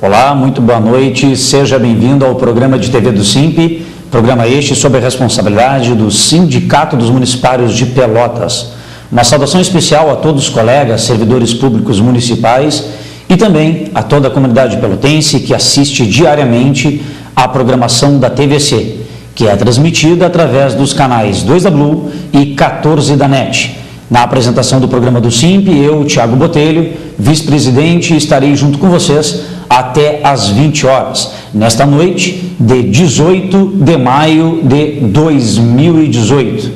Olá, muito boa noite, seja bem-vindo ao programa de TV do SIMP, programa este sob a responsabilidade do Sindicato dos Municipários de Pelotas. Uma saudação especial a todos os colegas, servidores públicos municipais e também a toda a comunidade pelotense que assiste diariamente à programação da TVC, que é transmitida através dos canais 2 da Blue e 14 da NET. Na apresentação do programa do SIMP, eu, Thiago Botelho, vice-presidente, estarei junto com vocês até às 20 horas, nesta noite de 18 de maio de 2018.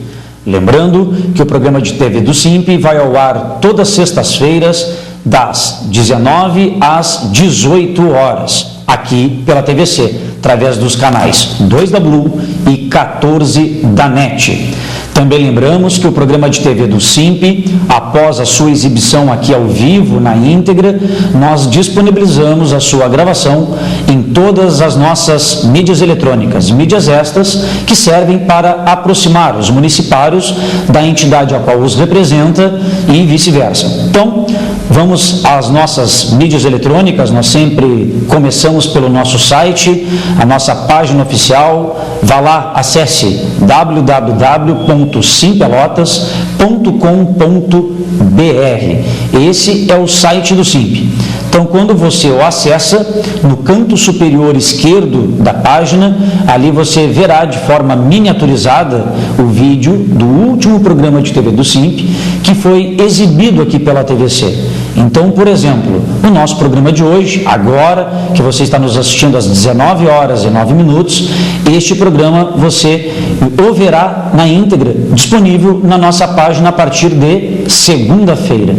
Lembrando que o programa de TV do SIMP vai ao ar todas as sextas-feiras, das 19 às 18 horas, aqui pela TVC, através dos canais 2 da Blue e 14 da NET. Também lembramos que o programa de TV do SIMP, após a sua exibição aqui ao vivo, na íntegra, nós disponibilizamos a sua gravação em todas as nossas mídias eletrônicas, mídias estas que servem para aproximar os municipários da entidade a qual os representa e vice-versa. Então, vamos às nossas mídias eletrônicas, nós sempre começamos pelo nosso site, a nossa página oficial, vá lá, acesse www.simpelotas.com.br. Esse é o site do SIMP. Então, quando você o acessa, no canto superior esquerdo da página, ali você verá de forma miniaturizada o vídeo do último programa de TV do SIMP, que foi exibido aqui pela TVC. Então, por exemplo, o nosso programa de hoje, agora que você está nos assistindo às 19 horas e 9 minutos, este programa você o verá na íntegra, disponível na nossa página a partir de segunda-feira.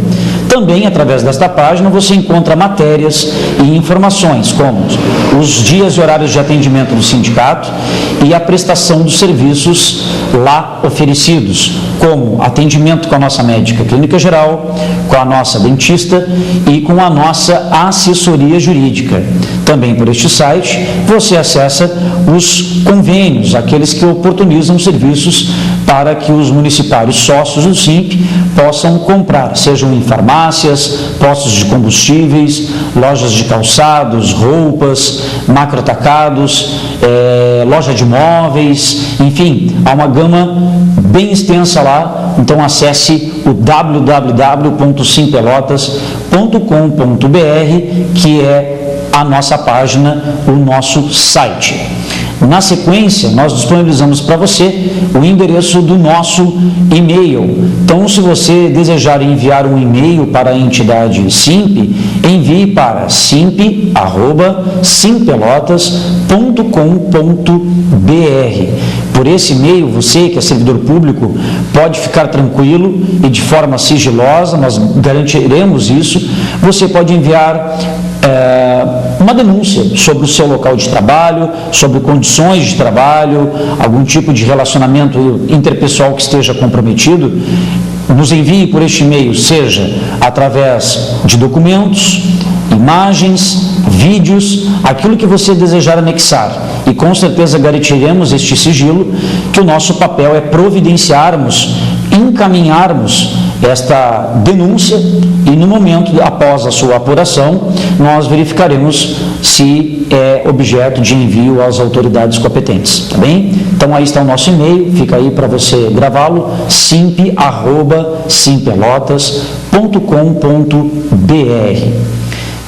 Também, através desta página, você encontra matérias e informações, como os dias e horários de atendimento do sindicato e a prestação dos serviços lá oferecidos, como atendimento com a nossa médica clínica geral, com a nossa dentista e com a nossa assessoria jurídica. Também por este site, você acessa os convênios, aqueles que oportunizam serviços para que os municipários sócios do SIMP possam comprar, sejam em farmácias, postos de combustíveis, lojas de calçados, roupas, macroatacados, loja de móveis, enfim, há uma gama bem extensa lá. Então acesse o www.simpelotas.com.br, que é a nossa página, o nosso site. Na sequência, nós disponibilizamos para você o endereço do nosso e-mail. Então, se você desejar enviar um e-mail para a entidade SIMP, envie para simp@simpelotas.com.br. Por esse e-mail, você que é servidor público pode ficar tranquilo e de forma sigilosa, nós garantiremos isso. Você pode enviar uma denúncia sobre o seu local de trabalho, sobre condições de trabalho, algum tipo de relacionamento interpessoal que esteja comprometido. Nos envie por este e-mail, seja através de documentos, imagens, vídeos, aquilo que você desejar anexar. E com certeza garantiremos este sigilo, que o nosso papel é providenciarmos, encaminharmos esta denúncia e no momento após a sua apuração, nós verificaremos se é objeto de envio às autoridades competentes, tá bem? Então aí está o nosso e-mail, fica aí para você gravá-lo, simp@simpelotas.com.br.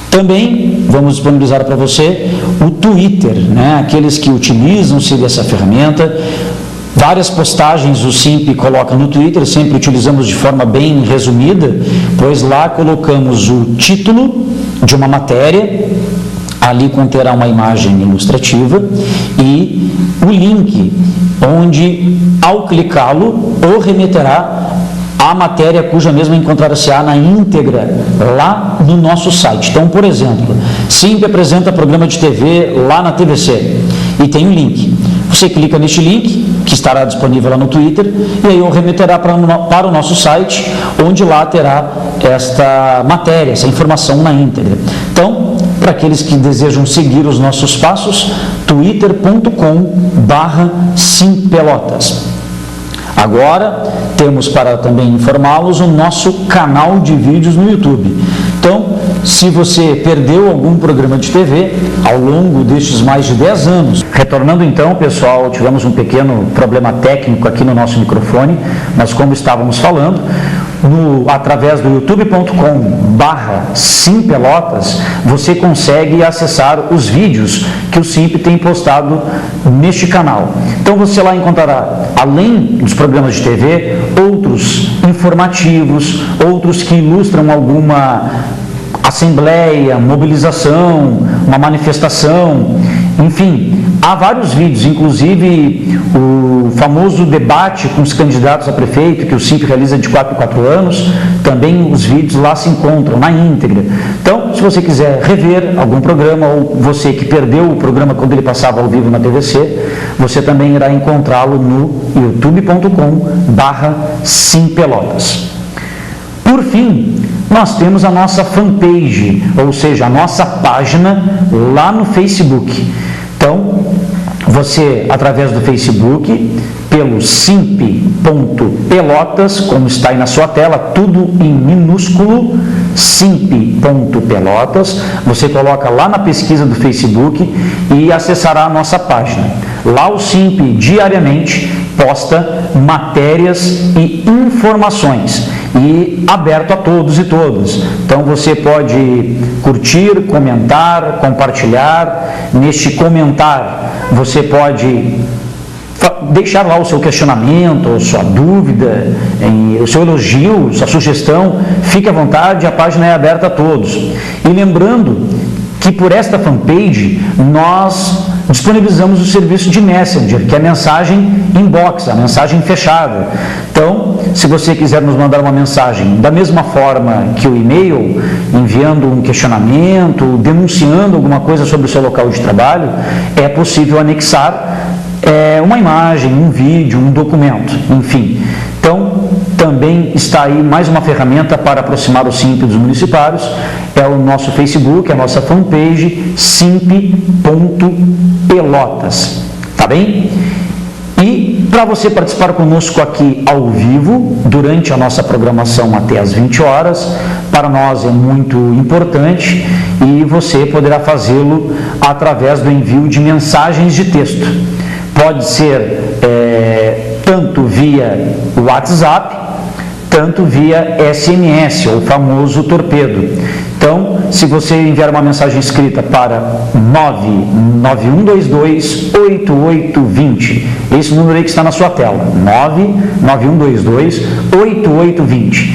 Também vamos disponibilizar para você o Twitter, né? Aqueles que utilizam-se dessa ferramenta. Várias postagens o SIMP coloca no Twitter, sempre utilizamos de forma bem resumida, pois lá colocamos o título de uma matéria, ali conterá uma imagem ilustrativa e o link, onde ao clicá-lo, o remeterá à matéria cuja mesma encontrar-se-á na íntegra lá no nosso site. Então, por exemplo, SIMP apresenta programa de TV lá na TVC e tem um link. Você clica neste link, que estará disponível lá no Twitter, e aí o remeterá para o nosso site, onde lá terá esta matéria, essa informação na íntegra. Então, para aqueles que desejam seguir os nossos passos, twitter.com/simpelotas. Agora, temos para também informá-los o nosso canal de vídeos no YouTube. Então, se você perdeu algum programa de TV ao longo destes mais de 10 anos. Retornando então, pessoal, tivemos um pequeno problema técnico aqui no nosso microfone, mas como estávamos falando, através do youtube.com/simpelotas, você consegue acessar os vídeos que o SIMP tem postado neste canal. Então você lá encontrará, além dos programas de TV, outros informativos, outros que ilustram alguma assembleia, mobilização, uma manifestação, enfim, há vários vídeos, inclusive o famoso debate com os candidatos a prefeito, que o SIMP realiza de 4 em 4 anos, também os vídeos lá se encontram na íntegra. Então, se você quiser rever algum programa, ou você que perdeu o programa quando ele passava ao vivo na TVC, você também irá encontrá-lo no youtube.com/simpelotas. Por fim, nós temos a nossa fanpage, ou seja, a nossa página lá no Facebook. Então, você, através do Facebook, pelo simp.pelotas, como está aí na sua tela, tudo em minúsculo, simp.pelotas, você coloca lá na pesquisa do Facebook e acessará a nossa página. Lá o SIMP diariamente posta matérias e informações, e aberto a todos e todas. Então você pode curtir, comentar, compartilhar. Neste comentar você pode deixar lá o seu questionamento, a sua dúvida, o seu elogio, sua sugestão. Fique à vontade, a página é aberta a todos. E lembrando que por esta fanpage nós disponibilizamos o serviço de Messenger, que é a mensagem inbox, a mensagem fechada. Então, se você quiser nos mandar uma mensagem da mesma forma que o e-mail, enviando um questionamento, denunciando alguma coisa sobre o seu local de trabalho, é possível anexar uma imagem, um vídeo, um documento, enfim. Então, também está aí mais uma ferramenta para aproximar o SIMP dos municipários, é o nosso Facebook, a nossa fanpage, simp.pelotas, tá bem? E para você participar conosco aqui ao vivo, durante a nossa programação até às 20 horas, para nós é muito importante e você poderá fazê-lo através do envio de mensagens de texto. Pode ser tanto via WhatsApp, tanto via SMS, ou famoso torpedo. Então, se você enviar uma mensagem escrita para 99122-8820, esse número aí que está na sua tela, 99122-8820.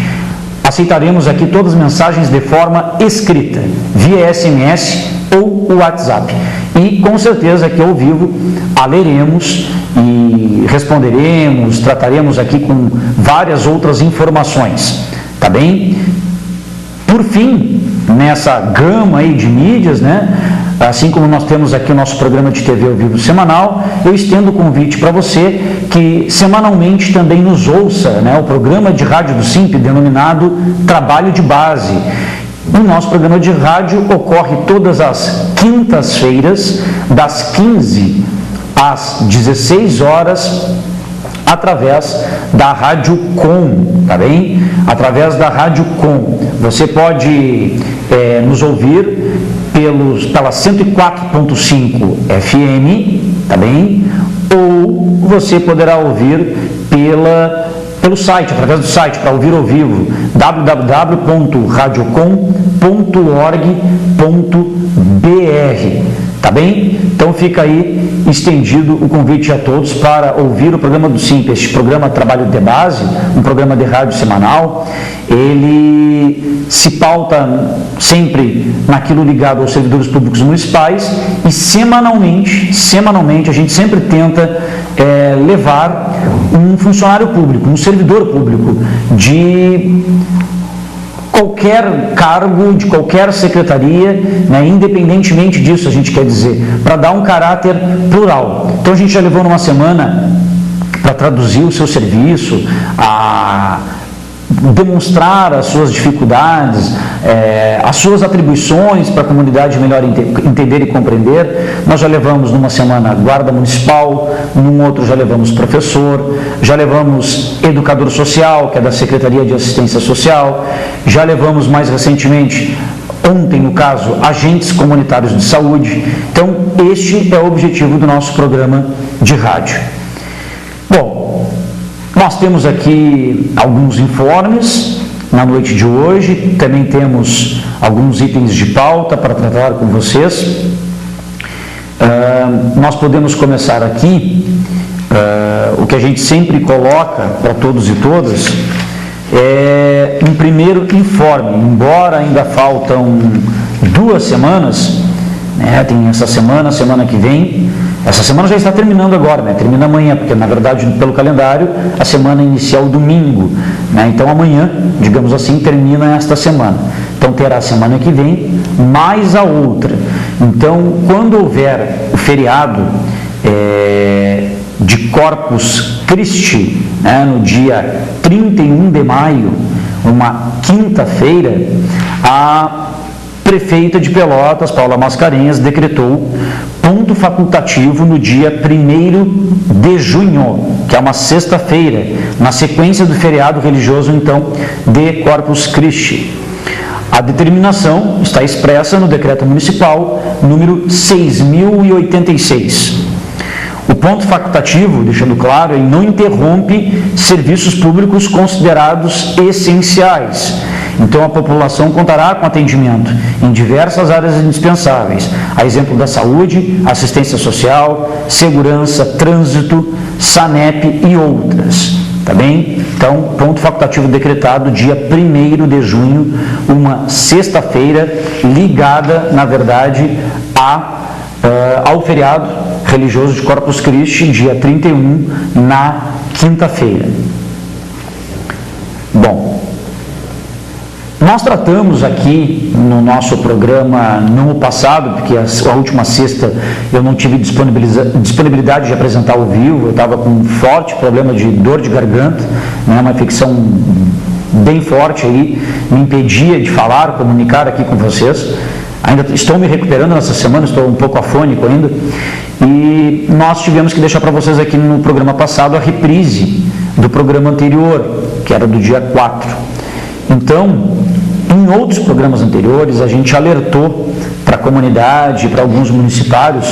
Aceitaremos aqui todas as mensagens de forma escrita, via SMS ou WhatsApp. E com certeza aqui ao vivo a leremos e responderemos, trataremos aqui com várias outras informações, tá bem? Por fim, nessa gama aí de mídias, né, assim como nós temos aqui o nosso programa de TV ao vivo semanal, eu estendo o convite para você que semanalmente também nos ouça, né, o programa de rádio do SIMP denominado Trabalho de Base. O nosso programa de rádio ocorre todas as quintas-feiras, das 15 às 16 horas, através da Rádio Com, tá bem? Através da Rádio Com. Você pode nos ouvir pela 104.5 FM, tá bem? Ou você poderá ouvir pelo site, através do site, para ouvir ao vivo, www.radiocom.org.br, tá bem? Então fica aí estendido o convite a todos para ouvir o programa do SIMP, este programa Trabalho de Base, um programa de rádio semanal. Ele se pauta sempre naquilo ligado aos servidores públicos municipais e semanalmente a gente sempre tenta levar um funcionário público, um servidor público de qualquer cargo, de qualquer secretaria, né, independentemente disso, a gente quer dizer, para dar um caráter plural. Então a gente já levou numa semana para traduzir o seu serviço, a demonstrar as suas dificuldades, as suas atribuições para a comunidade melhor entender e compreender. Nós já levamos numa semana guarda municipal, num outro já levamos professor, já levamos educador social, que é da Secretaria de Assistência Social, já levamos mais recentemente ontem, no caso, agentes comunitários de saúde. Então, este é o objetivo do nosso programa de rádio. Bom, nós temos aqui alguns informes na noite de hoje, também temos alguns itens de pauta para tratar com vocês. Nós podemos começar aqui, o que a gente sempre coloca para todos e todas, é um primeiro informe, embora ainda faltam 2 semanas, né, tem essa semana, semana que vem, essa semana já está terminando agora, né, termina amanhã, porque na verdade pelo calendário a semana inicia o domingo, né, então amanhã, digamos assim, termina esta semana, então terá a semana que vem, mais a outra. Então quando houver o feriado de Corpus Christi, né, no dia 31 de maio, uma quinta-feira, a prefeita de Pelotas, Paula Mascarenhas, decretou ponto facultativo no dia 1º de junho, que é uma sexta-feira, na sequência do feriado religioso, então, de Corpus Christi. A determinação está expressa no decreto municipal número 6.086. O ponto facultativo, deixando claro, ele não interrompe serviços públicos considerados essenciais. Então, a população contará com atendimento em diversas áreas indispensáveis, a exemplo da saúde, assistência social, segurança, trânsito, SANEP e outras. Tá bem? Então, ponto facultativo decretado dia 1º de junho, uma sexta-feira, ligada, na verdade, ao feriado religioso de Corpus Christi, dia 31, na quinta-feira. Bom, nós tratamos aqui no nosso programa no passado, porque a última sexta eu não tive disponibilidade de apresentar ao vivo, eu estava com um forte problema de dor de garganta, né, uma infecção bem forte aí, me impedia de falar, comunicar aqui com vocês. Ainda estou me recuperando nessa semana, estou um pouco afônico ainda, e nós tivemos que deixar para vocês aqui no programa passado a reprise do programa anterior, que era do dia 4. Então, em outros programas anteriores, a gente alertou para a comunidade, para alguns municipários,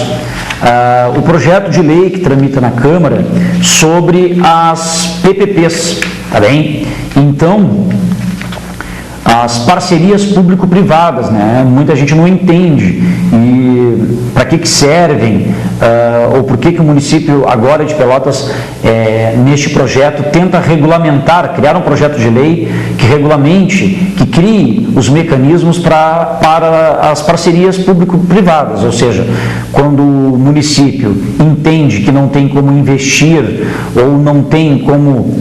o projeto de lei que tramita na Câmara sobre as PPPs, tá bem? Então, as parcerias público-privadas, né? Muita gente não entende e para que servem, ou por que o município agora de Pelotas, neste projeto, tenta regulamentar, criar um projeto de lei que regulamente, que crie os mecanismos para as parcerias público-privadas, ou seja, quando o município entende que não tem como investir ou não tem como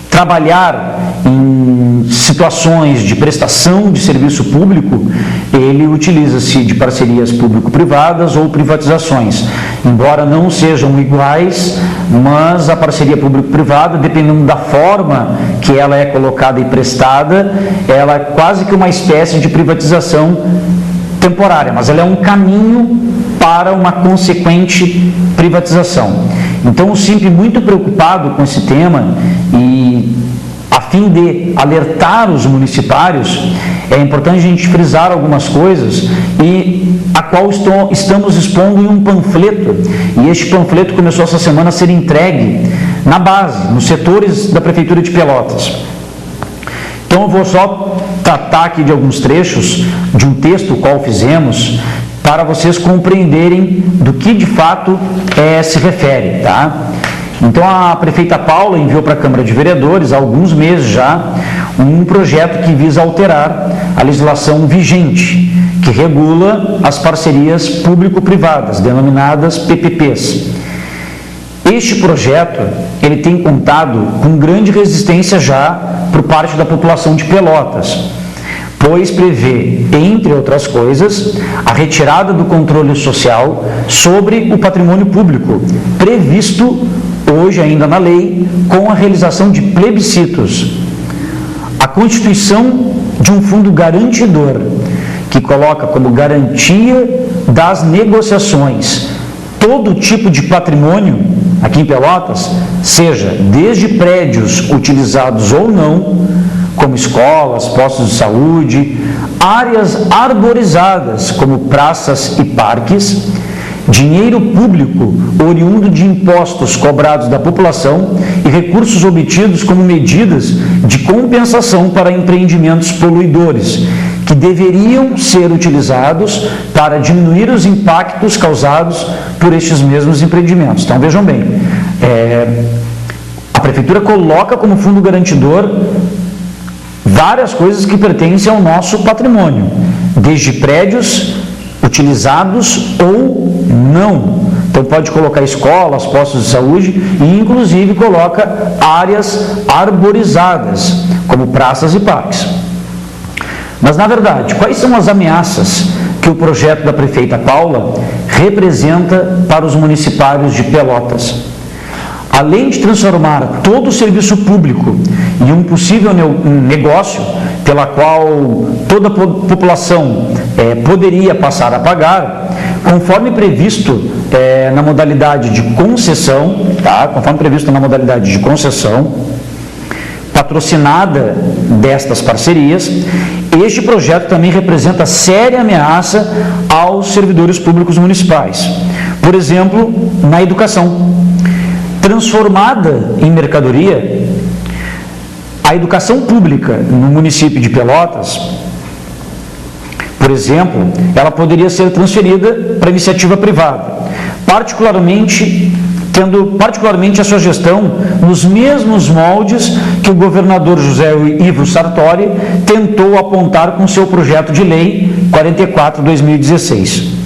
trabalhar em situações de prestação de serviço público, ele utiliza-se de parcerias público-privadas ou privatizações, embora não sejam iguais, mas a parceria público-privada, dependendo da forma que ela é colocada e prestada, ela é quase que uma espécie de privatização temporária, mas ela é um caminho para uma consequente privatização. Então o SIMP, muito preocupado com esse tema e a fim de alertar os municipários, é importante a gente frisar algumas coisas e a qual estamos expondo em um panfleto, e este panfleto começou essa semana a ser entregue na base, nos setores da Prefeitura de Pelotas. Então eu vou só tratar aqui de alguns trechos de um texto qual fizemos, para vocês compreenderem do que de fato se refere, tá? Então a prefeita Paula enviou para a Câmara de Vereadores há alguns meses já um projeto que visa alterar a legislação vigente, que regula as parcerias público-privadas, denominadas PPPs. Este projeto, ele tem contado com grande resistência já por parte da população de Pelotas, pois prevê, entre outras coisas, a retirada do controle social sobre o patrimônio público, previsto hoje ainda na lei, com a realização de plebiscitos. A constituição de um fundo garantidor, que coloca como garantia das negociações todo tipo de patrimônio aqui em Pelotas, seja desde prédios utilizados ou não, como escolas, postos de saúde, áreas arborizadas, como praças e parques, dinheiro público oriundo de impostos cobrados da população e recursos obtidos como medidas de compensação para empreendimentos poluidores, que deveriam ser utilizados para diminuir os impactos causados por estes mesmos empreendimentos. Então, vejam bem, a Prefeitura coloca como fundo garantidor várias coisas que pertencem ao nosso patrimônio, desde prédios utilizados ou não. Então pode colocar escolas, postos de saúde e inclusive coloca áreas arborizadas, como praças e parques. Mas na verdade, quais são as ameaças que o projeto da prefeita Paula representa para os municipários de Pelotas? Além de transformar todo o serviço público em um possível negócio pela qual toda a população poderia passar a pagar, conforme previsto na modalidade de concessão, patrocinada destas parcerias, este projeto também representa séria ameaça aos servidores públicos municipais. Por exemplo, na educação. Transformada em mercadoria, a educação pública no município de Pelotas, por exemplo, ela poderia ser transferida para iniciativa privada, tendo particularmente a sua gestão nos mesmos moldes que o governador José Ivo Sartori tentou apontar com seu projeto de lei 44/2016.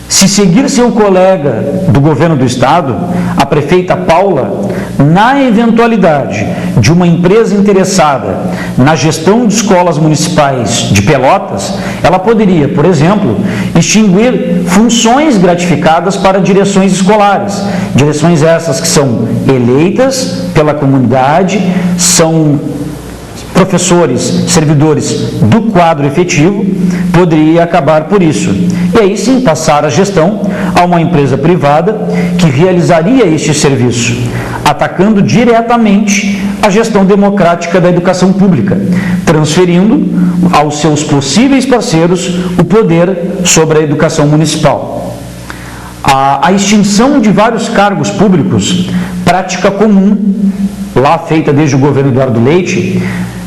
Se seguir seu colega do governo do estado, a prefeita Paula, na eventualidade de uma empresa interessada na gestão de escolas municipais de Pelotas, ela poderia, por exemplo, extinguir funções gratificadas para direções escolares, direções essas que são eleitas pela comunidade, são professores, servidores do quadro efetivo, poderia acabar por isso. E aí sim passar a gestão a uma empresa privada que realizaria este serviço, atacando diretamente a gestão democrática da educação pública, transferindo aos seus possíveis parceiros o poder sobre a educação municipal. A extinção de vários cargos públicos, prática comum, lá feita desde o governo Eduardo Leite,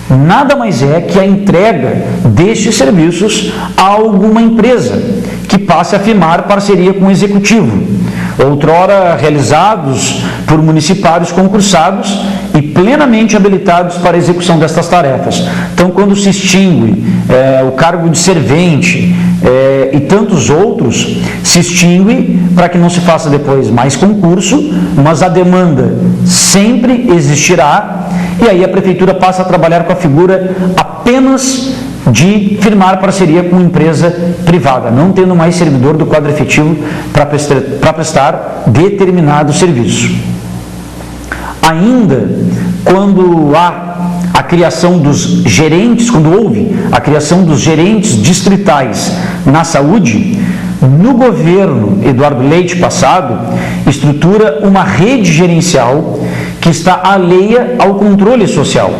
nada mais é que a entrega destes serviços a alguma empresa que passe a firmar parceria com o executivo, outrora realizados por municipários concursados e plenamente habilitados para a execução destas tarefas. Então, quando se extingue o cargo de servente e tantos outros, se extingue para que não se faça depois mais concurso, mas a demanda sempre existirá. E aí a prefeitura passa a trabalhar com a figura apenas de firmar parceria com empresa privada, não tendo mais servidor do quadro efetivo para prestar determinado serviço. Ainda quando há a criação dos gerentes, quando houve a criação dos gerentes distritais na saúde, no governo Eduardo Leite passado, estrutura uma rede gerencial que está alheia ao controle social,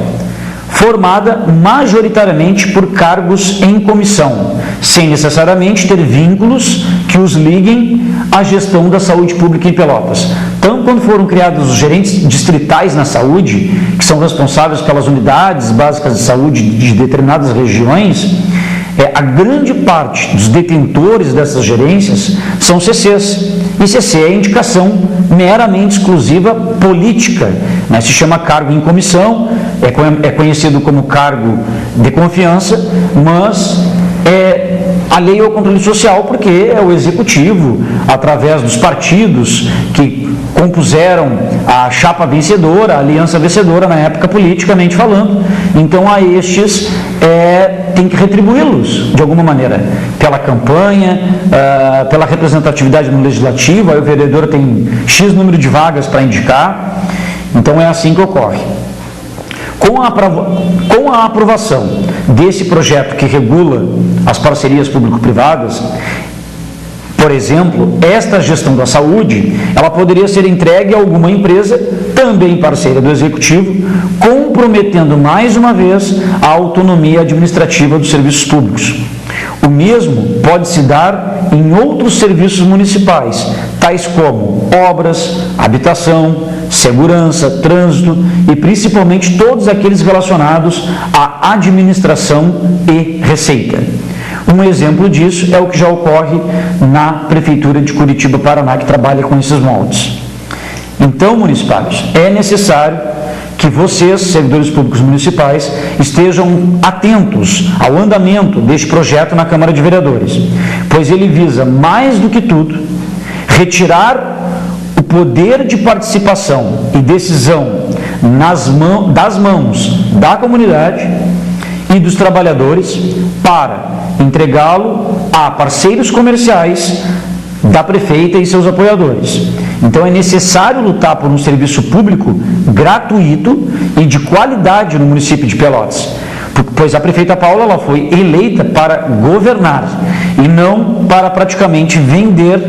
formada majoritariamente por cargos em comissão, sem necessariamente ter vínculos que os liguem à gestão da saúde pública em Pelotas. Então, quando foram criados os gerentes distritais na saúde, que são responsáveis pelas unidades básicas de saúde de determinadas regiões, a grande parte dos detentores dessas gerências são CCs, e CC é indicação meramente exclusiva política, né? Se chama cargo em comissão, é conhecido como cargo de confiança, mas é alheio ao controle social, porque é o executivo, através dos partidos que compuseram a chapa vencedora, a aliança vencedora na época, politicamente falando. Então a estes tem que retribuí-los de alguma maneira, pela campanha, pela representatividade no legislativo. Aí o vereador tem X número de vagas para indicar. Então é assim que ocorre. Com a aprovação desse projeto que regula as parcerias público-privadas, Por exemplo, esta gestão da saúde, ela poderia ser entregue a alguma empresa, também parceira do Executivo, comprometendo mais uma vez a autonomia administrativa dos serviços públicos. O mesmo pode se dar em outros serviços municipais, tais como obras, habitação, segurança, trânsito e principalmente todos aqueles relacionados à administração e receita. Um exemplo disso é o que já ocorre na Prefeitura de Curitiba, Paraná, que trabalha com esses moldes. Então, municipais, é necessário que vocês, servidores públicos municipais, estejam atentos ao andamento deste projeto na Câmara de Vereadores, pois ele visa, mais do que tudo, retirar o poder de participação e decisão das mãos da comunidade e dos trabalhadores para entregá-lo a parceiros comerciais da prefeita e seus apoiadores. Então é necessário lutar por um serviço público gratuito e de qualidade no município de Pelotas, pois a prefeita Paula ela foi eleita para governar e não para praticamente vender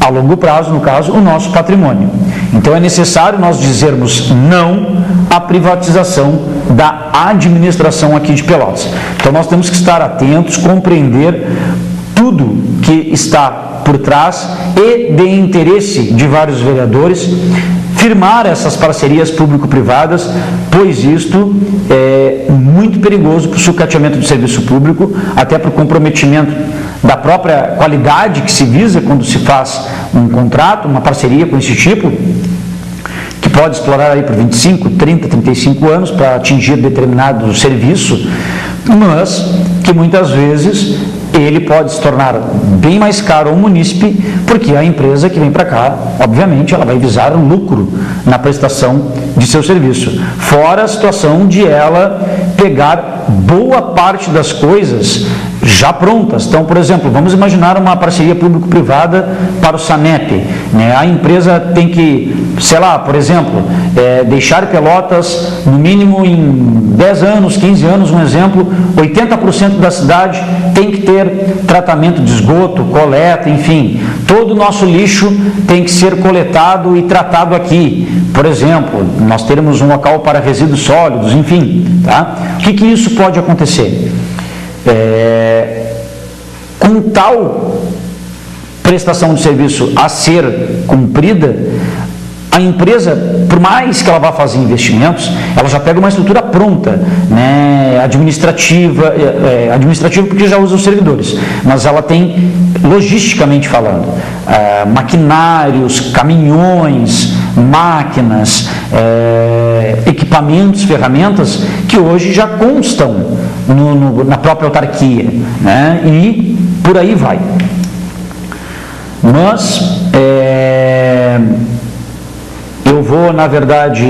a longo prazo, no caso, o nosso patrimônio. Então é necessário nós dizermos não à privatização da administração aqui de Pelotas. Então nós temos que estar atentos, compreender tudo que está por trás e de interesse de vários vereadores, firmar essas parcerias público-privadas, pois isto é muito perigoso para o sucateamento do serviço público, até para o comprometimento da própria qualidade que se visa quando se faz um contrato, uma parceria com esse tipo, que pode explorar aí por 25, 30, 35 anos para atingir determinado serviço, mas que muitas vezes ele pode se tornar bem mais caro ao munícipe, porque a empresa que vem para cá, obviamente, ela vai visar um lucro na prestação de seu serviço. Fora a situação de ela pegar boa parte das coisas já prontas. Então, por exemplo, vamos imaginar uma parceria público-privada para o SANEP, né? A empresa tem que, sei lá, por exemplo, deixar Pelotas, no mínimo em 10 anos, 15 anos, um exemplo, 80% da cidade tem que ter tratamento de esgoto, coleta, enfim, todo o nosso lixo tem que ser coletado e tratado aqui. Por exemplo, nós teremos um local para resíduos sólidos, enfim, tá? O que isso pode acontecer? Com tal prestação de serviço a ser cumprida, a empresa, por mais que ela vá fazer investimentos, ela já pega uma estrutura pronta, né, administrativa porque já usa os servidores, mas ela tem, logisticamente falando, maquinários, caminhões, máquinas, equipamentos, ferramentas que hoje já constam na própria autarquia, né, e por aí vai. Mas eu vou, na verdade,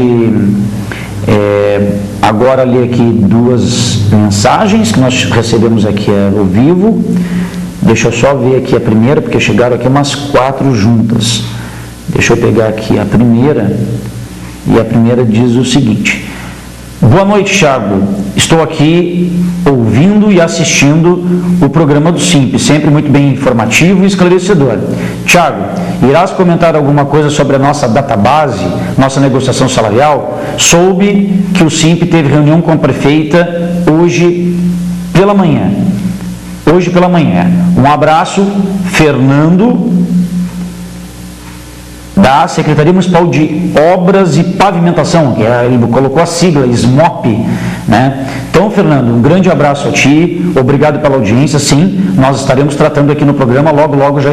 agora ler aqui duas mensagens que nós recebemos aqui ao vivo. Deixa eu só ver aqui a primeira, porque chegaram aqui umas 4 juntas. Deixa eu pegar aqui a primeira, e a primeira diz o seguinte: boa noite, Thiago. Estou aqui ouvindo e assistindo o programa do SIMP, sempre muito bem informativo e esclarecedor. Thiago, irás comentar alguma coisa sobre a nossa database, nossa negociação salarial? Soube que o SIMP teve reunião com a prefeita hoje pela manhã. Um abraço, Fernando, da Secretaria Municipal de Obras e Pavimentação, que ele colocou a sigla SMOP, né? Então, Fernando, um grande abraço a ti, obrigado pela audiência. Sim, nós estaremos tratando aqui no programa, logo já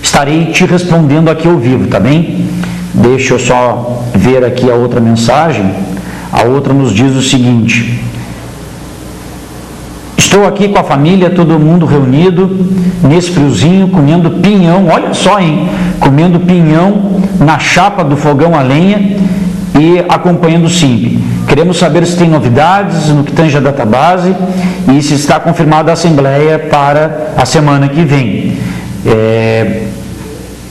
estarei te respondendo aqui ao vivo, tá bem? Deixa eu só ver aqui a outra mensagem. A outra nos diz o seguinte: estou aqui com a família, todo mundo reunido, nesse friozinho, comendo pinhão, olha só, hein? Comendo pinhão na chapa do fogão a lenha e acompanhando o SIMP. Queremos saber se tem novidades no que tange a database e se está confirmada a assembleia para a semana que vem.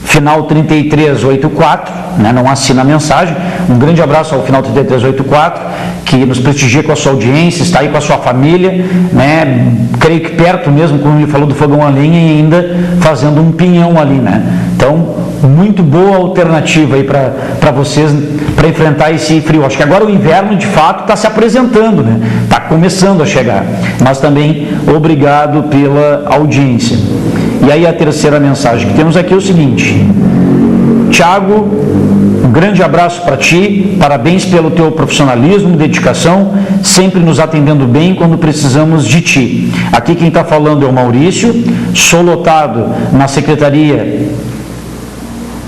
Final 3384, né, não assina a mensagem, Um grande abraço ao Final 3384, que nos prestigia com a sua audiência, está aí com a sua família, né? Creio que perto mesmo, como ele falou, do fogão a lenha e ainda fazendo um pinhão ali, né? Então, muito boa alternativa aí para vocês, para enfrentar esse frio. Acho que agora o inverno, de fato, está se apresentando, né? Está começando a chegar. Mas também, obrigado pela audiência. E aí a terceira mensagem que temos aqui é o seguinte: Tiago, um grande abraço para ti, parabéns pelo teu profissionalismo, dedicação, sempre nos atendendo bem quando precisamos de ti. Aqui quem está falando é o Maurício, sou lotado na Secretaria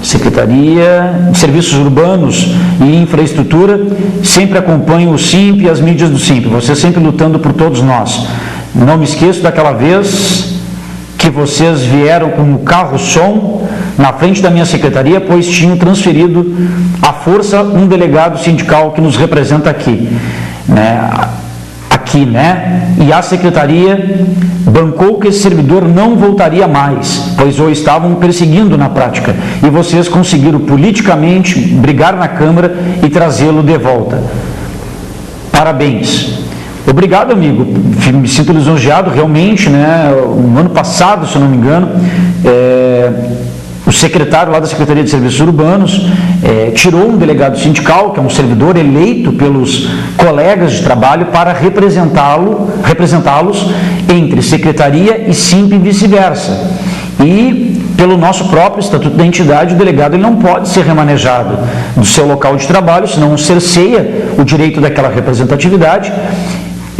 de Serviços Urbanos e Infraestrutura, sempre acompanho o SIMP e as mídias do SIMP, você sempre lutando por todos nós. Não me esqueço daquela vez que vocês vieram com o carro-som na frente da minha secretaria, pois tinham transferido à força um delegado sindical que nos representa aqui, né? E a secretaria bancou que esse servidor não voltaria mais, pois o estavam perseguindo na prática, e vocês conseguiram politicamente brigar na Câmara e trazê-lo de volta. Parabéns. Obrigado, amigo, me sinto lisonjeado realmente, né? No ano passado, se eu não me engano, o secretário lá da Secretaria de Serviços Urbanos tirou um delegado sindical, que é um servidor eleito pelos colegas de trabalho, para representá-los entre secretaria e SIMP e vice-versa. E, pelo nosso próprio Estatuto da Entidade, o delegado ele não pode ser remanejado do seu local de trabalho, senão cerceia o direito daquela representatividade,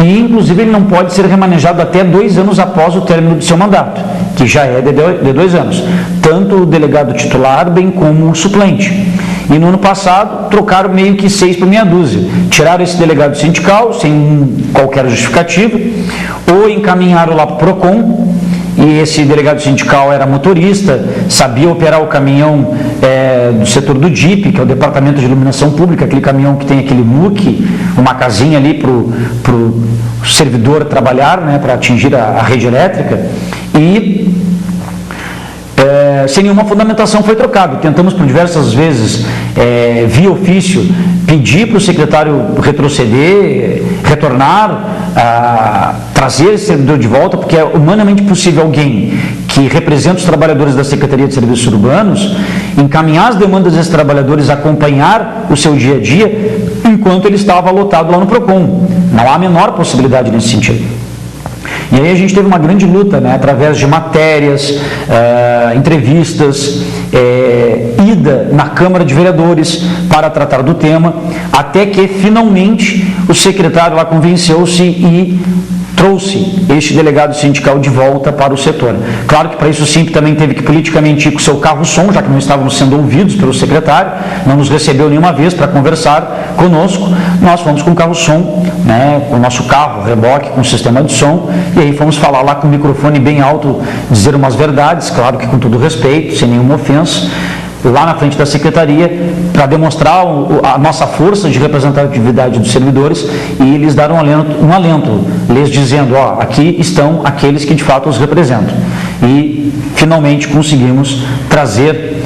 e, inclusive, ele não pode ser remanejado até 2 anos após o término do seu mandato, que já é de 2 anos, tanto o delegado titular, bem como o suplente. E no ano passado, trocaram meio que 6 por meia dúzia. Tiraram esse delegado sindical, sem qualquer justificativa, ou encaminharam lá para o PROCON, e esse delegado sindical era motorista, sabia operar o caminhão do setor do DIP, que é o Departamento de Iluminação Pública, aquele caminhão que tem aquele muque, uma casinha ali para o servidor trabalhar, né, para atingir a rede elétrica, e sem nenhuma fundamentação foi trocado. Tentamos por diversas vezes, via ofício, pedir para o secretário retornar, trazer esse servidor de volta, porque é humanamente possível alguém que representa os trabalhadores da Secretaria de Serviços Urbanos encaminhar as demandas desses trabalhadores, acompanhar o seu dia a dia, enquanto ele estava lotado lá no PROCON. Não há a menor possibilidade nesse sentido. E aí a gente teve uma grande luta, né, através de matérias, entrevistas, ida na Câmara de Vereadores para tratar do tema, até que finalmente o secretário lá convenceu-se e trouxe este delegado sindical de volta para o setor. Claro que para isso o SIMP também teve que politicamente ir com o seu carro-som, já que não estávamos sendo ouvidos pelo secretário, não nos recebeu nenhuma vez para conversar conosco. Nós fomos com o carro-som, né, com o nosso carro, reboque, com o sistema de som, e aí fomos falar lá com o microfone bem alto, dizer umas verdades, claro que com todo respeito, sem nenhuma ofensa, lá na frente da secretaria, para demonstrar a nossa força de representatividade dos servidores, e eles deram um alento, lhes dizendo, aqui estão aqueles que de fato os representam. E finalmente conseguimos trazer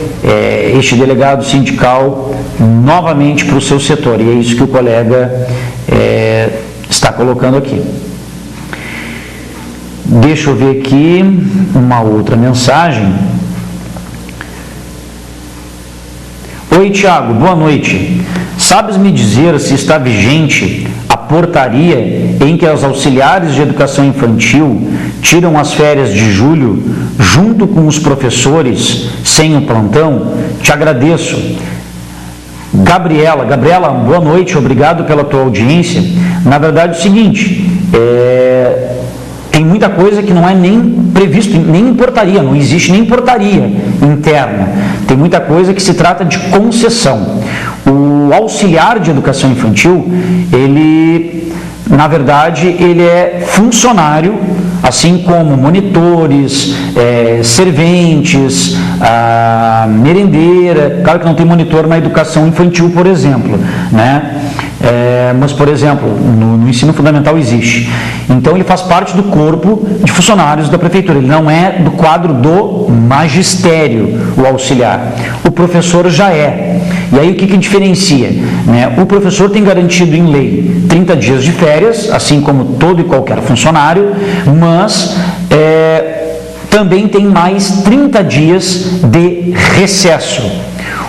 este delegado sindical novamente para o seu setor, e é isso que o colega está colocando aqui. Deixa eu ver aqui uma outra mensagem. Oi, Tiago, boa noite. Sabes me dizer se está vigente a portaria em que os auxiliares de educação infantil tiram as férias de julho junto com os professores sem o plantão? Te agradeço. Gabriela, boa noite, obrigado pela tua audiência. Na verdade é o seguinte, tem muita coisa que não é nem previsto, nem em portaria, não existe nem portaria interna. Tem muita coisa que se trata de concessão. O auxiliar de educação infantil, ele, na verdade, ele é funcionário, assim como monitores, serventes, merendeira. Claro que não tem monitor na educação infantil, por exemplo, né? Mas, por exemplo, no ensino fundamental existe. Então, ele faz parte do corpo de funcionários da prefeitura. Ele não é do quadro do magistério, o auxiliar. O professor já é. E aí o que diferencia? Né? O professor tem garantido em lei 30 dias de férias, assim como todo e qualquer funcionário, mas também tem mais 30 dias de recesso.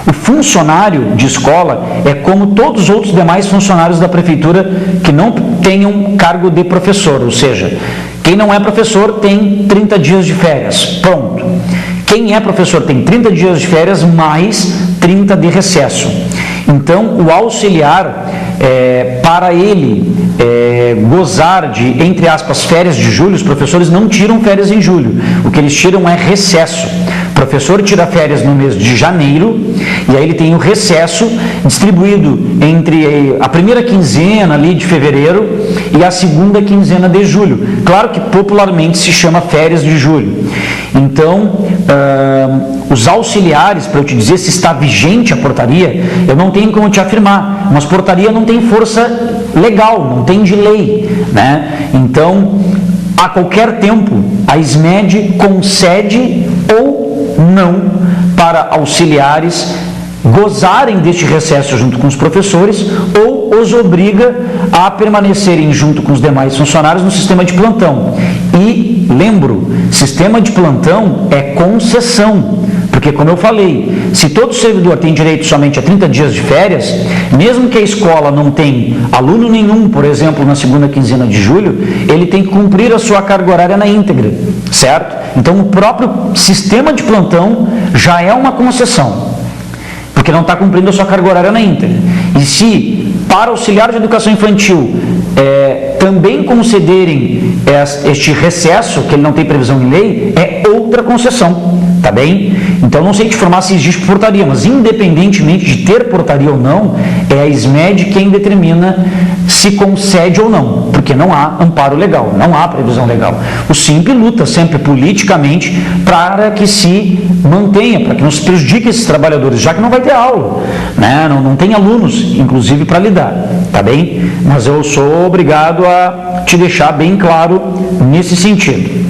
O funcionário de escola é como todos os outros demais funcionários da prefeitura que não tenham cargo de professor, ou seja, quem não é professor tem 30 dias de férias, pronto. Quem é professor tem 30 dias de férias mais 30 de recesso. Então, o auxiliar, para ele gozar de, entre aspas, férias de julho, os professores não tiram férias em julho, o que eles tiram é recesso. O professor tira férias no mês de janeiro e aí ele tem o recesso distribuído entre a primeira quinzena ali de fevereiro e a segunda quinzena de julho. Claro que popularmente se chama férias de julho. Então, os auxiliares, para eu te dizer se está vigente a portaria, eu não tenho como te afirmar, mas portaria não tem força legal, não tem de lei, né? Então, a qualquer tempo, a SMED concede ou não para auxiliares gozarem deste recesso junto com os professores ou os obriga a permanecerem junto com os demais funcionários no sistema de plantão. E, lembro, sistema de plantão é concessão, porque, como eu falei, se todo servidor tem direito somente a 30 dias de férias, mesmo que a escola não tenha aluno nenhum, por exemplo, na segunda quinzena de julho, ele tem que cumprir a sua carga horária na íntegra, certo? Então, o próprio sistema de plantão já é uma concessão, porque não está cumprindo a sua carga horária na íntegra. E se, para auxiliar de educação infantil, também concederem este recesso, que ele não tem previsão em lei, é outra concessão, tá bem? Então, não sei te informar se existe portaria, mas independentemente de ter portaria ou não, é a SMED quem determina se concede ou não, porque não há amparo legal, não há previsão legal. O SIMP luta sempre politicamente para que se mantenha, para que não se prejudique esses trabalhadores, já que não vai ter aula, né? Não tem alunos, inclusive, para lidar, tá bem? Mas eu sou obrigado a te deixar bem claro nesse sentido.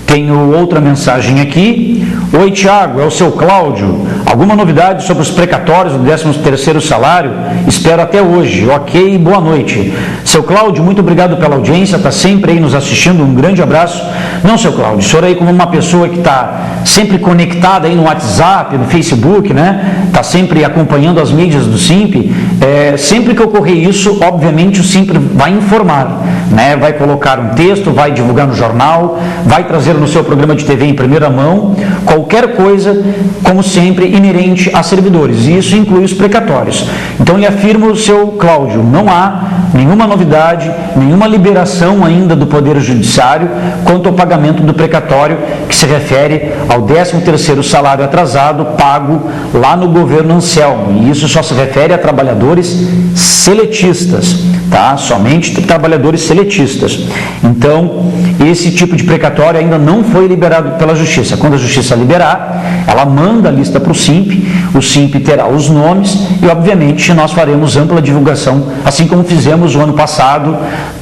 Tenho outra mensagem aqui. Oi, Tiago, é o seu Cláudio. Alguma novidade sobre os precatórios do 13º salário? Espero até hoje. Ok, boa noite. Seu Cláudio, muito obrigado pela audiência, está sempre aí nos assistindo, um grande abraço. Não, seu Cláudio, o senhor aí como uma pessoa que está sempre conectada aí no WhatsApp, no Facebook, né? Está sempre acompanhando as mídias do SIMP. Sempre que ocorrer isso, obviamente o SIMP vai informar, né? Vai colocar um texto, vai divulgar no jornal, vai trazer no seu programa de TV em primeira mão, qualquer coisa, como sempre, inerente a servidores, e isso inclui os precatórios. Então, lhe afirmo, seu Cláudio, não há nenhuma novidade, nenhuma liberação ainda do Poder Judiciário quanto ao pagamento do precatório, que se refere ao 13º salário atrasado pago lá no governo Anselmo, e isso só se refere a trabalhadores seletistas, tá? Somente trabalhadores seletistas. Então, esse tipo de precatório ainda não foi liberado pela Justiça. Quando a Justiça liberar, ela manda a lista para o SIMP terá os nomes e, obviamente, nós faremos ampla divulgação, assim como fizemos o ano passado,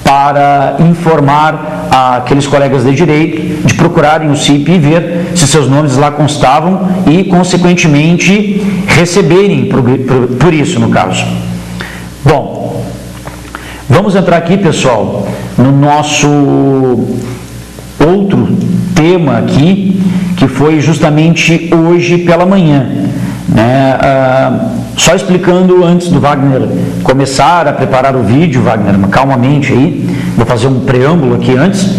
para informar aqueles colegas de direito de procurarem o SIMP e ver se seus nomes lá constavam e, consequentemente, receberem por isso, no caso. Bom, vamos entrar aqui, pessoal, no nosso outro tema aqui, que foi justamente hoje pela manhã, né? Só explicando antes do Wagner começar a preparar o vídeo, Wagner, calmamente aí, vou fazer um preâmbulo aqui antes.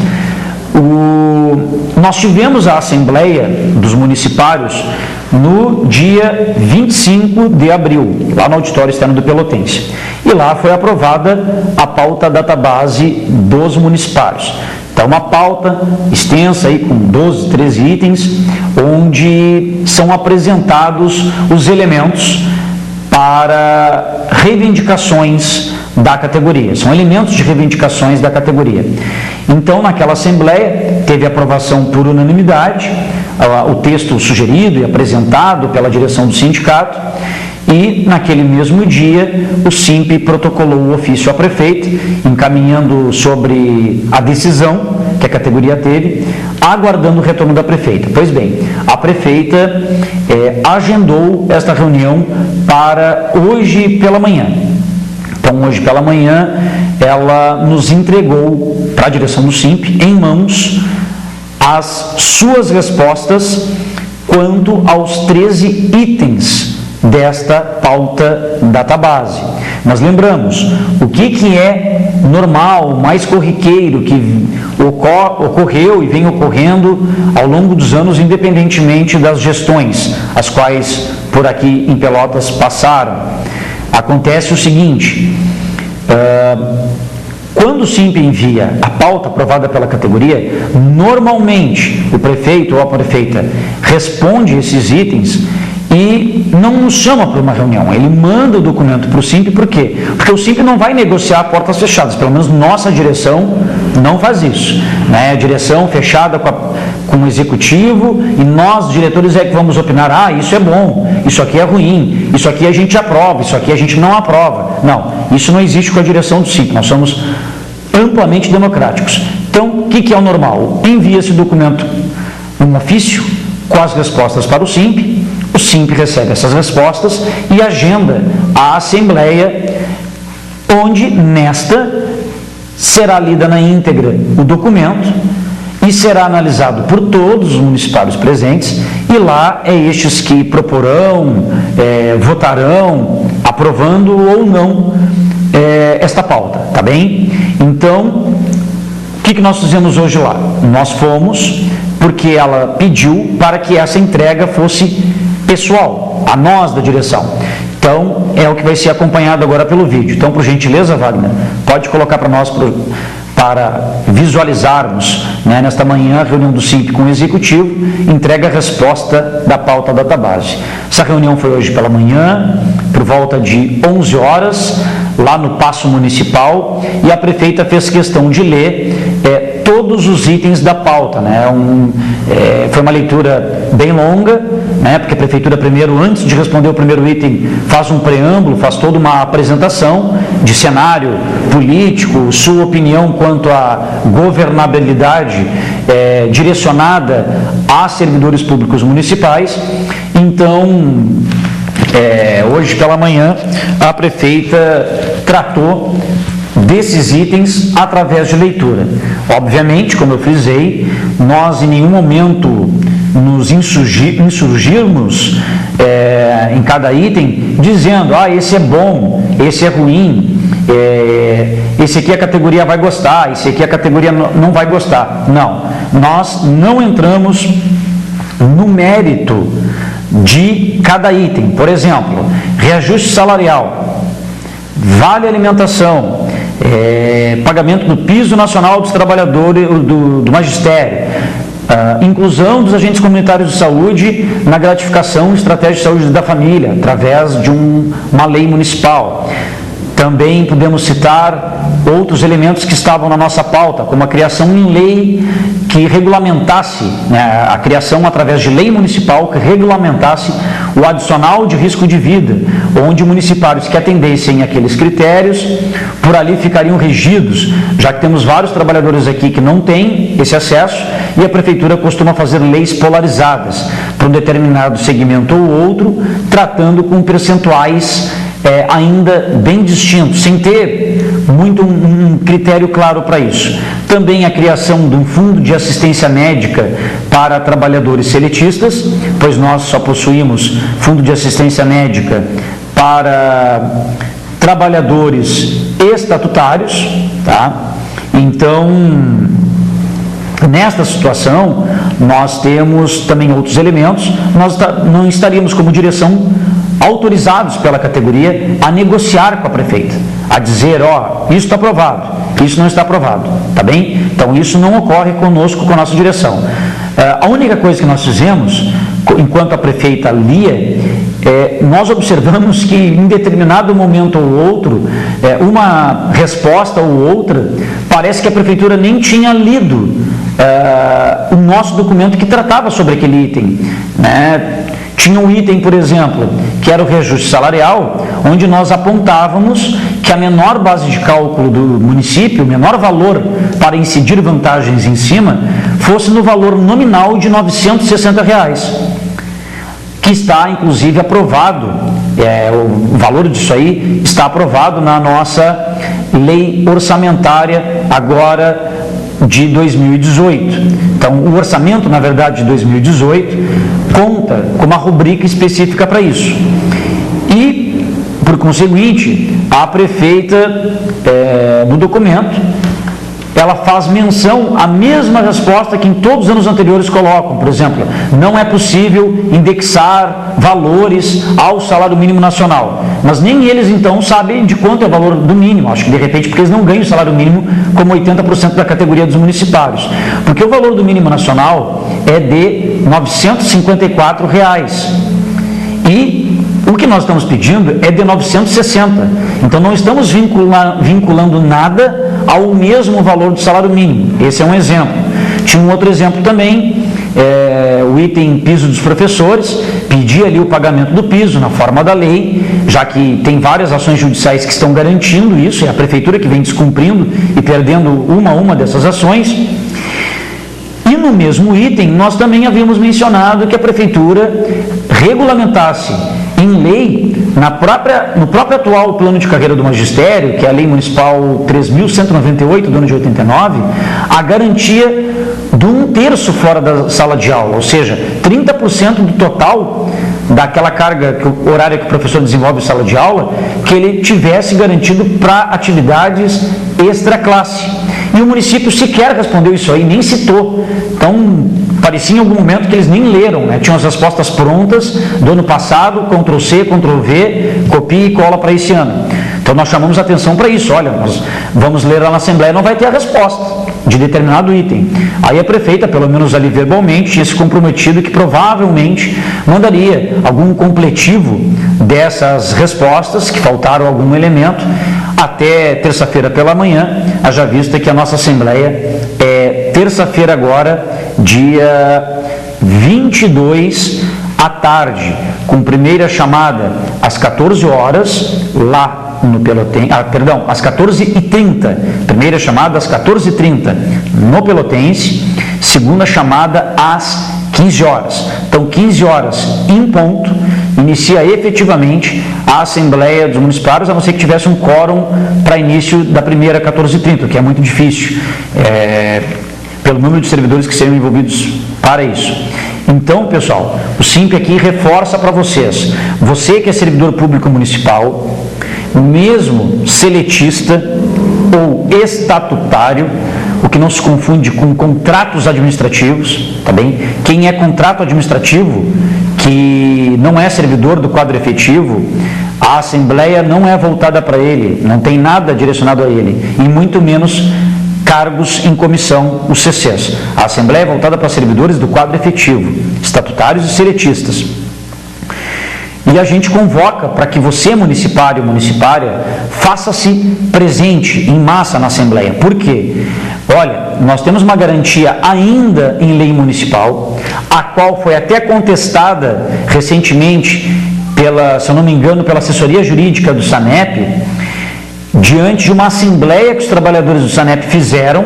Nós tivemos a Assembleia dos Municipários no dia 25 de abril, lá no Auditório Externo do Pelotense. E lá foi aprovada a pauta database dos municipários. Então, uma pauta extensa aí com 12, 13 itens, onde são apresentados os elementos para reivindicações da categoria. São elementos de reivindicações da categoria. Então, naquela Assembleia, teve aprovação por unanimidade, o texto sugerido e apresentado pela direção do sindicato, E, naquele mesmo dia, o SIMP protocolou o ofício à prefeita, encaminhando sobre a decisão que a categoria teve, aguardando o retorno da prefeita. Pois bem, a prefeita agendou esta reunião para hoje pela manhã. Então, hoje pela manhã, ela nos entregou para a direção do SIMP, em mãos, as suas respostas quanto aos 13 itens desta pauta database. Mas lembramos, o que é normal, mais corriqueiro, que ocorreu e vem ocorrendo ao longo dos anos, independentemente das gestões, as quais por aqui em Pelotas passaram. Acontece o seguinte, quando o SIMP envia a pauta aprovada pela categoria, normalmente o prefeito ou a prefeita responde esses itens e não nos chama para uma reunião. Ele manda o documento para o SIMP, por quê? Porque o SIMP não vai negociar portas fechadas, pelo menos nossa direção não faz isso, né? A direção fechada com o executivo, e nós, diretores, é que vamos opinar, isso é bom, isso aqui é ruim, isso aqui a gente aprova, isso aqui a gente não aprova. Não, isso não existe com a direção do SIMP, nós somos amplamente democráticos. Então, o que é o normal? Envia-se o documento, um ofício, com as respostas para o SIMP recebe essas respostas e agenda a assembleia, onde nesta será lida na íntegra o documento e será analisado por todos os municipários presentes, e lá é estes que proporão, votarão, aprovando ou não esta pauta, tá bem? Então, o que nós fizemos hoje lá? Nós fomos, porque ela pediu para que essa entrega fosse pessoal, a nós da direção. Então, é o que vai ser acompanhado agora pelo vídeo. Então, por gentileza, Wagner, pode colocar para nós, para visualizarmos, né, nesta manhã, a reunião do SIMP com o Executivo, entrega a resposta da pauta database. Essa reunião foi hoje pela manhã, por volta de 11 horas, lá no Paço Municipal, e a prefeita fez questão de ler todos os itens da pauta, né? Foi uma leitura bem longa, né? Porque a prefeitura primeiro, antes de responder o primeiro item, faz um preâmbulo, faz toda uma apresentação de cenário político, sua opinião quanto à governabilidade direcionada a servidores públicos municipais. Então, hoje pela manhã, a prefeita tratou desses itens através de leitura. Obviamente, como eu frisei, nós em nenhum momento nos insurgirmos em cada item, dizendo, esse é bom, esse é ruim, esse aqui a categoria vai gostar, esse aqui a categoria não vai gostar. Não, nós não entramos no mérito de cada item. Por exemplo, reajuste salarial, vale alimentação, pagamento do piso nacional dos trabalhadores do magistério, inclusão dos agentes comunitários de saúde na gratificação e estratégia de saúde da família, através de uma lei municipal. Também podemos citar outros elementos que estavam na nossa pauta, como a criação em lei que regulamentasse, né, a criação através de lei municipal que regulamentasse o adicional de risco de vida, onde municipários que atendessem aqueles critérios, por ali ficariam regidos, já que temos vários trabalhadores aqui que não têm esse acesso, e a prefeitura costuma fazer leis polarizadas para um determinado segmento ou outro, tratando com percentuais ainda bem distintos, sem ter muito um critério claro para isso. Também a criação de um fundo de assistência médica para trabalhadores seletistas, pois nós só possuímos fundo de assistência médica para trabalhadores estatutários, tá? Então, nesta situação, nós temos também outros elementos, nós não estaríamos como direção autorizados pela categoria a negociar com a prefeita, a dizer, isso está aprovado, isso não está aprovado, tá bem? Então, isso não ocorre conosco, com a nossa direção. A única coisa que nós fizemos, enquanto a prefeita lia, nós observamos que em determinado momento ou outro, uma resposta ou outra, parece que a prefeitura nem tinha lido o nosso documento que tratava sobre aquele item, né? Tinha um item, por exemplo, que era o reajuste salarial, onde nós apontávamos que a menor base de cálculo do município, o menor valor para incidir vantagens em cima, fosse no valor nominal de R$ 960, que está, inclusive, aprovado, o valor disso aí está aprovado na nossa lei orçamentária agora de 2018. Então, o orçamento, na verdade, de 2018, conta com uma rubrica específica para isso. E, por conseguinte, a prefeita, no documento, ela faz menção à mesma resposta que em todos os anos anteriores colocam. Por exemplo, não é possível indexar valores ao salário mínimo nacional. Mas nem eles, então, sabem de quanto é o valor do mínimo. Acho que, de repente, porque eles não ganham o salário mínimo como 80% da categoria dos municipários. Porque o valor do mínimo nacional é de R$ 954. E o que nós estamos pedindo é de 960. Então, não estamos vinculando nada ao mesmo valor do salário mínimo. Esse é um exemplo. Tinha um outro exemplo também, o item piso dos professores, pedia ali o pagamento do piso na forma da lei, já que tem várias ações judiciais que estão garantindo isso, é a prefeitura que vem descumprindo e perdendo uma a uma dessas ações. E no mesmo item, nós também havíamos mencionado que a prefeitura regulamentasse em lei, no próprio atual plano de carreira do magistério, que é a Lei Municipal 3.198, do ano de 89, a garantia de 1/3 fora da sala de aula, ou seja, 30% do total daquela carga horária que o professor desenvolve em sala de aula, que ele tivesse garantido para atividades extra-classe. E o município sequer respondeu isso aí, nem citou. Então, parecia em algum momento que eles nem leram, né? Tinham as respostas prontas do ano passado, Ctrl+C, Ctrl+V, copia e cola para esse ano. Então, nós chamamos atenção para isso. Olha, nós vamos ler lá na Assembleia, não vai ter a resposta de determinado item. Aí a prefeita, pelo menos ali verbalmente, tinha se comprometido que provavelmente mandaria algum completivo dessas respostas, que faltaram algum elemento, até terça-feira pela manhã, haja vista que a nossa Assembleia é terça-feira agora, dia 22 à tarde, com primeira chamada às 14 horas, lá no Pelotense, às 14h30, primeira chamada às 14h30 no Pelotense, segunda chamada às 15 horas. Então, 15 horas em ponto, inicia efetivamente a Assembleia dos Municipários, a não ser que tivesse um quórum para início da primeira 14h30, que é muito difícil, pelo número de servidores que seriam envolvidos para isso. Então, pessoal, o SIMP aqui reforça para vocês, você que é servidor público municipal, mesmo seletista ou estatutário, o que não se confunde com contratos administrativos, tá bem? Quem é contrato administrativo, que não é servidor do quadro efetivo, a Assembleia não é voltada para ele, não tem nada direcionado a ele, e muito menos cargos em comissão, os CCs. A Assembleia é voltada para servidores do quadro efetivo, estatutários e seletistas. E a gente convoca para que você, municipário ou municipária, faça-se presente em massa na Assembleia. Por quê? Olha, nós temos uma garantia ainda em lei municipal, a qual foi até contestada recentemente, se eu não me engano, pela assessoria jurídica do SANEP, diante de uma assembleia que os trabalhadores do SANEP fizeram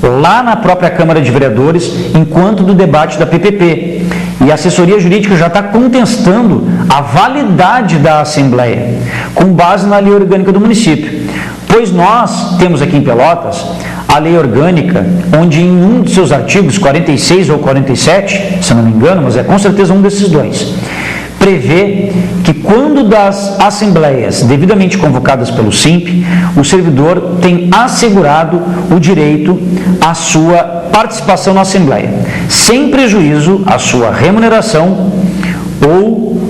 lá na própria Câmara de Vereadores, enquanto do debate da PPP. E a assessoria jurídica já está contestando a validade da Assembleia, com base na lei orgânica do município. Pois nós temos aqui em Pelotas a lei orgânica, onde em um de seus artigos, 46 ou 47, se eu não me engano, mas é com certeza um desses dois, prevê que quando das assembleias devidamente convocadas pelo SIMP, o servidor tem assegurado o direito à sua participação na Assembleia, sem prejuízo à sua remuneração ou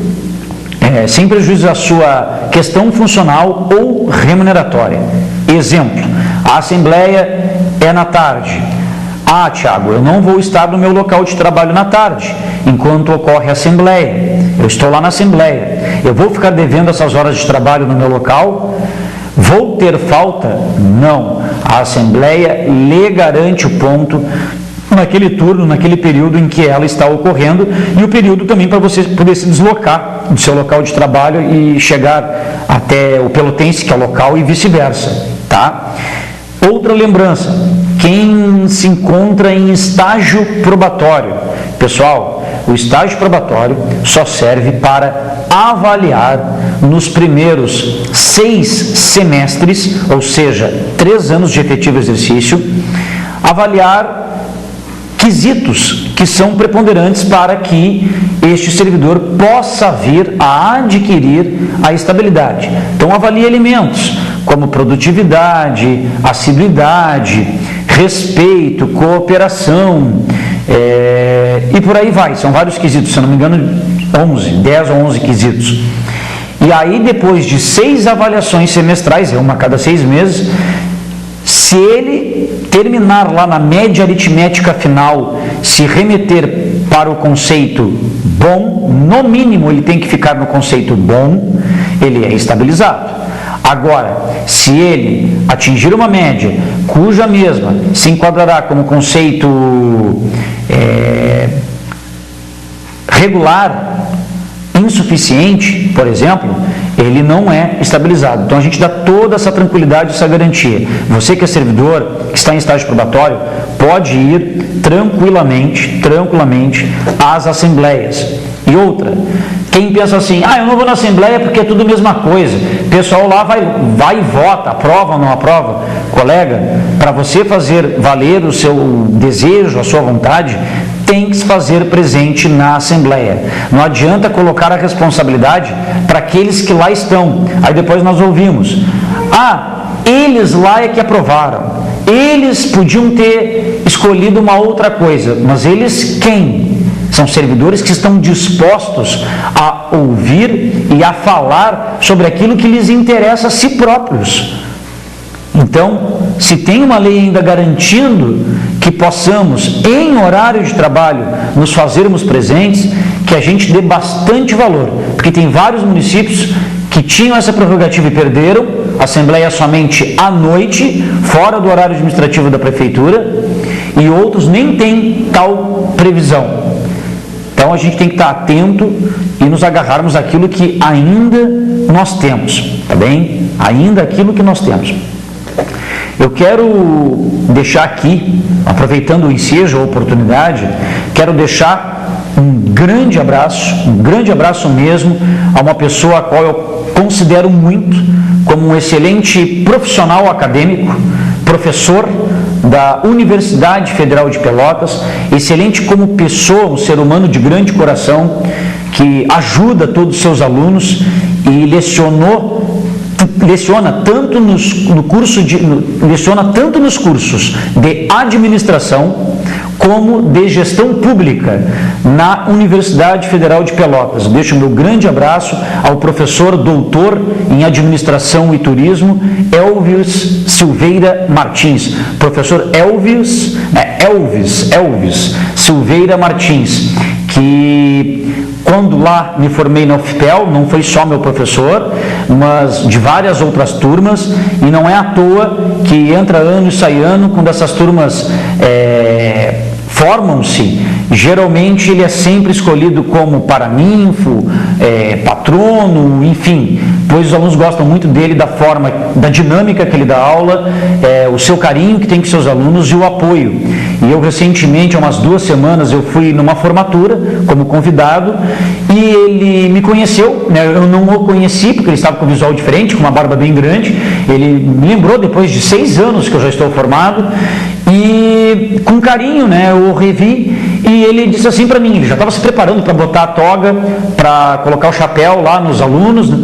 sem prejuízo à sua questão funcional ou remuneratória. Exemplo, a Assembleia é na tarde. Ah, Tiago, eu não vou estar no meu local de trabalho na tarde, enquanto ocorre a Assembleia. Eu estou lá na Assembleia. Eu vou ficar devendo essas horas de trabalho no meu local? Vou ter falta? Não. A Assembleia lhe garante o ponto naquele turno, naquele período em que ela está ocorrendo, e o período também para você poder se deslocar do seu local de trabalho e chegar até o Pelotense, que é o local, e vice-versa, tá? Outra lembrança, quem se encontra em estágio probatório, pessoal, o estágio probatório só serve para avaliar nos primeiros 6 semestres, ou seja, 3 anos de efetivo exercício, avaliar quesitos que são preponderantes para que este servidor possa vir a adquirir a estabilidade. Então, avalie elementos como produtividade, assiduidade, respeito, cooperação, e por aí vai. São vários quesitos, se eu não me engano, 10 ou 11 quesitos. E aí, depois de 6 avaliações semestrais, uma a cada 6 meses, se ele terminar lá na média aritmética final, se remeter para o conceito bom, no mínimo ele tem que ficar no conceito bom, ele é estabilizado. Agora, se ele atingir uma média cuja mesma se enquadrará como conceito regular, insuficiente, por exemplo, ele não é estabilizado. Então a gente dá toda essa tranquilidade, essa garantia. Você que é servidor, que está em estágio probatório, pode ir tranquilamente às assembleias. E outra, quem pensa assim, eu não vou na assembleia porque é tudo a mesma coisa, o pessoal lá vai e vota, aprova ou não aprova. Colega, para você fazer valer o seu desejo, a sua vontade, tem que se fazer presente na Assembleia. Não adianta colocar a responsabilidade para aqueles que lá estão. Aí depois nós ouvimos, eles lá é que aprovaram, eles podiam ter escolhido uma outra coisa, mas eles quem? São servidores que estão dispostos a ouvir e a falar sobre aquilo que lhes interessa a si próprios. Então, se tem uma lei ainda garantindo que possamos, em horário de trabalho, nos fazermos presentes, que a gente dê bastante valor, porque tem vários municípios que tinham essa prerrogativa e perderam, assembleia somente à noite, fora do horário administrativo da prefeitura, e outros nem têm tal previsão. Então a gente tem que estar atento e nos agarrarmos àquilo que ainda nós temos, tá bem? Ainda aquilo que nós temos. Eu quero deixar aqui, aproveitando o ensejo, a oportunidade, quero deixar um grande abraço mesmo, a uma pessoa a qual eu considero muito como um excelente profissional acadêmico, professor da Universidade Federal de Pelotas, excelente como pessoa, um ser humano de grande coração, que ajuda todos os seus alunos e leciona tanto nos cursos de administração como de gestão pública na Universidade Federal de Pelotas. Deixo o meu grande abraço ao professor doutor em administração e turismo, Elvis Silveira Martins. Professor Elvis Silveira Martins, que quando lá me formei na UFPEL, não foi só meu professor, mas de várias outras turmas, e não é à toa que entra ano e sai ano, quando essas turmas formam-se, geralmente ele é sempre escolhido como paraninfo, patrono, enfim, pois os alunos gostam muito dele, da forma, da dinâmica que ele dá aula, o seu carinho que tem com seus alunos e o apoio. E eu recentemente, há umas 2 semanas, eu fui numa formatura como convidado e ele me conheceu, né? Eu não o conheci porque ele estava com um visual diferente, com uma barba bem grande. Ele me lembrou depois de 6 anos que eu já estou formado e com carinho, né, eu o revi e ele disse assim para mim, ele já estava se preparando para botar a toga, para colocar o chapéu lá nos alunos, né?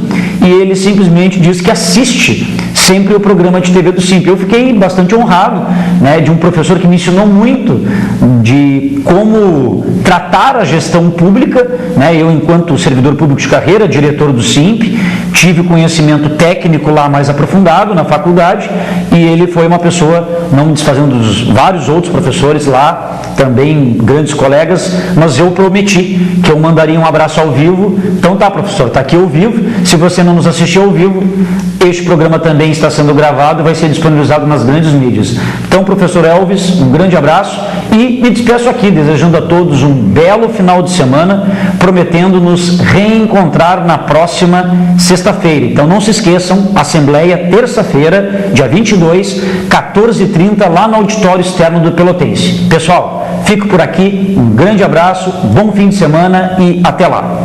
E ele simplesmente disse que assiste sempre o programa de TV do SIMP. Eu fiquei bastante honrado, né, de um professor que me ensinou muito de como tratar a gestão pública, né? Eu, enquanto servidor público de carreira, diretor do SIMP, tive conhecimento técnico lá mais aprofundado na faculdade, e ele foi uma pessoa, não me desfazendo dos vários outros professores lá, também grandes colegas, mas eu prometi que eu mandaria um abraço ao vivo. Então tá, professor, está aqui ao vivo. Se você não nos assistiu ao vivo, este programa também está sendo gravado e vai ser disponibilizado nas grandes mídias. Então, professor Elvis, um grande abraço E me despeço aqui, desejando a todos um belo final de semana, prometendo nos reencontrar na próxima sexta-feira. Então não se esqueçam, Assembleia, terça-feira, dia 22, 14h30, lá no auditório externo do Pelotense. Pessoal, fico por aqui, um grande abraço, bom fim de semana e até lá.